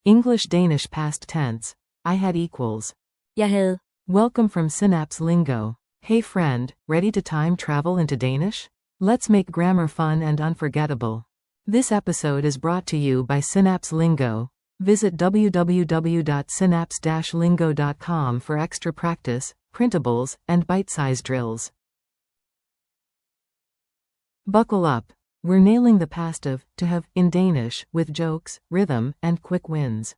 English-Danish past tense. I had equals. Jeg havde. Welcome from Synapse Lingo. Hey friend, ready to time travel into Danish? Let's make grammar fun and unforgettable. This episode is brought to you by Synapse Lingo. Visit www.synapse-lingo.com for extra practice, printables, and bite-sized drills. Buckle up. We're nailing the past of to have in Danish with jokes, rhythm, and quick wins.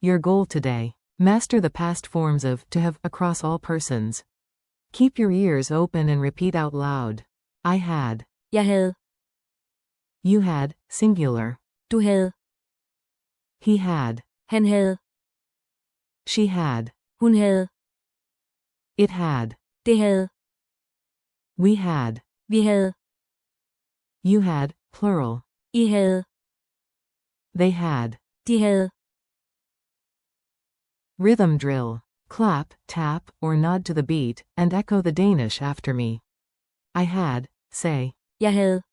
Your goal today: master the past forms of to have across all persons. Keep your ears open and repeat out loud. I had. Jeg havde. You had, singular. Du havde. He had. Han havde. She had. Hun havde. It had. Det havde. We had. Vi havde. You had, plural. I havde. They had. De havde. Rhythm drill. Clap, tap, or nod to the beat, and echo the Danish after me. I had, say. Jeg havde.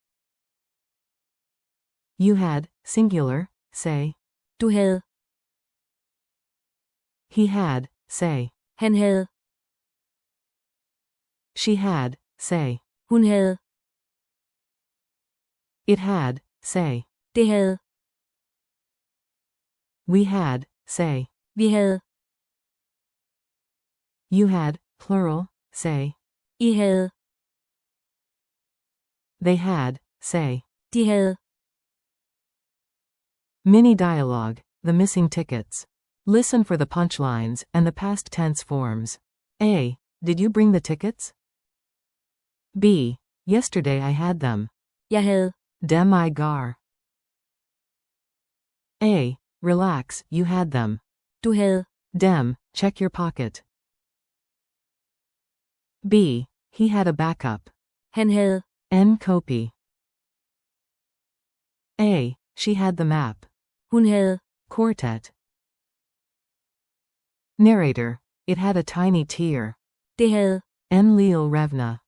You had, singular, say. Du havde. He had, say. Han havde. She had, say. Hun havde. It had, say. Det havde. We had, say. Vi havde. You had, plural, say. I havde. They had, say. De havde. Mini dialogue, the missing tickets. Listen for the punchlines and the past tense forms. A. Did you bring the tickets? B. Yesterday I had them. Jeg havde. Dem I gar. A. Relax, you had them. Du havde. Dem, check your pocket. B. He had a backup. Han havde. En copy. A. She had the map. Hun havde. Quartet. Narrator. It had a tiny tear. Det havde. En lille revna.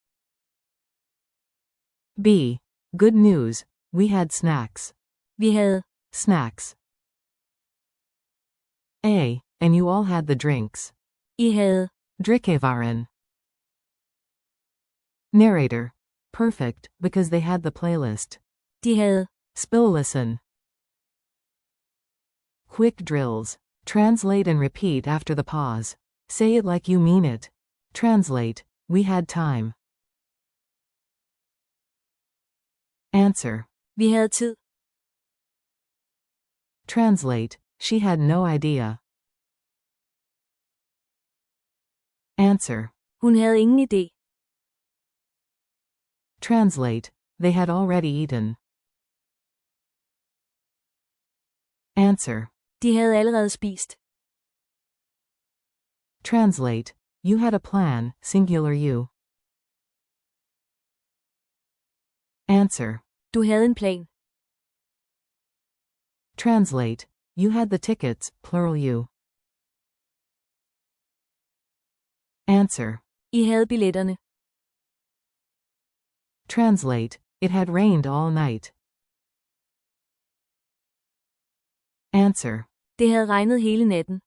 B. Good news. We had snacks. Vi havde. Snacks. A. And you all had the drinks. I havde. Drikkevaren. Narrator. Perfect, because they had the playlist. De havde. Spillelisten. Quick drills. Translate and repeat after the pause. Say it like you mean it. Translate. We had time. Answer. Vi havde tid. Translate. She had no idea. Answer. Hun havde ingen idé. Translate. They had already eaten. Answer. De havde allerede spist. Translate. You had a plan, singular you. Answer. Du havde en plan. Translate. You had the tickets, plural you. Answer. I havde billetterne. Translate. It had rained all night. Answer. Det havde regnet hele natten.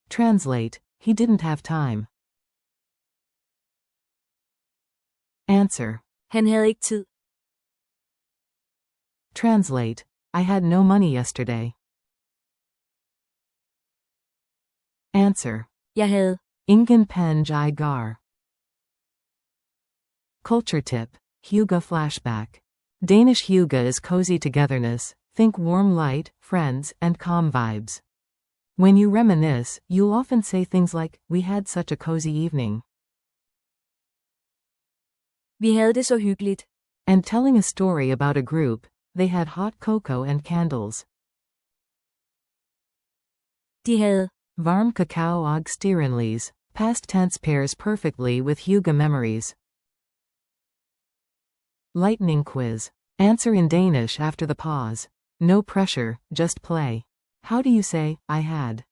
Translate. He didn't have time. Answer. Han havde ikke tid. Translate. I had no money yesterday. Answer. Jeg havde. Ingen penge I gar. Culture tip. Hygge flashback. Danish hygge is cozy togetherness. Think warm light, friends, and calm vibes. When you reminisce, you'll often say things like, we had such a cozy evening. Vi havde det så hyggeligt. And telling a story about a group, they had hot cocoa and candles. De havde. Varm kakao og stearinlys. Past tense pairs perfectly with hygge memories. Lightning quiz. Answer in Danish after the pause. No pressure, just play. How do you say, I had?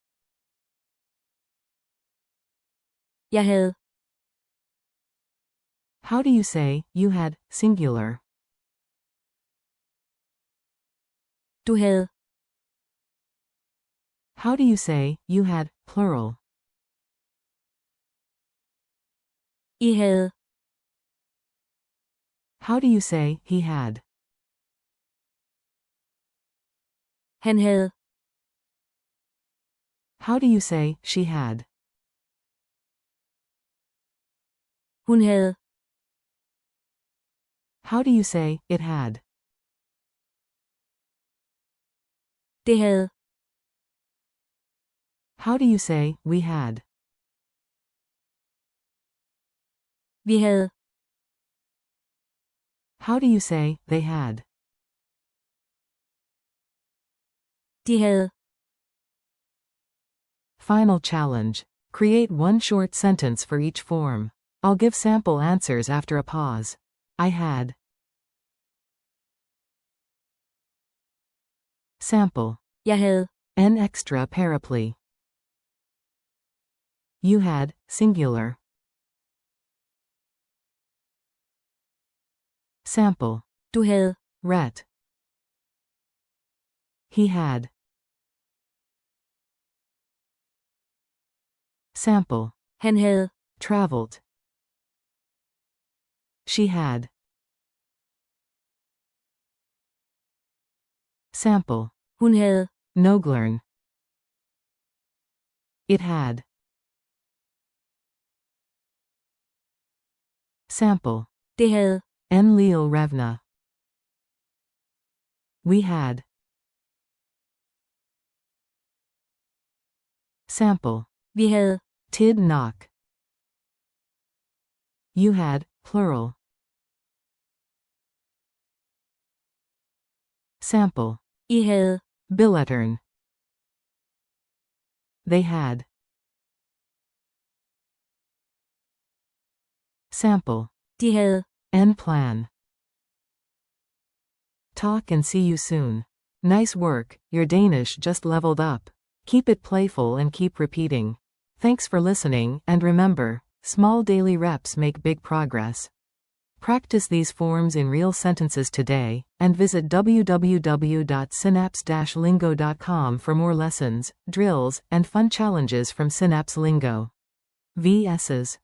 Jeg havde. How do you say, you had, singular? Du havde. How do you say, you had, plural? I havde. How do you say, he had? Han havde. How do you say, she had? Hun havde. How do you say, it had? Det havde. How do you say, we had? Vi havde. How do you say, they had? De havde. Final challenge. Create one short sentence for each form. I'll give sample answers after a pause. I had. Sample. Jeg havde. An extra paraply. You had, singular. Sample. Du havde. Ret. He had. Sample. Han havde. Traveled. She had. Sample. Hun havde. Noglern. It had. Sample. Det havde. En Lil Revna. We had. Sample. Vi havde. Tid knock. You had, plural. Sample. I havde. Billettern. They had. Sample. De havde. En plan. Talk and see you soon. Nice work, your Danish just leveled up. Keep it playful and keep repeating. Thanks for listening, and remember, small daily reps make big progress. Practice these forms in real sentences today, and visit www.synapse-lingo.com for more lessons, drills, and fun challenges from Synapse Lingo. VS's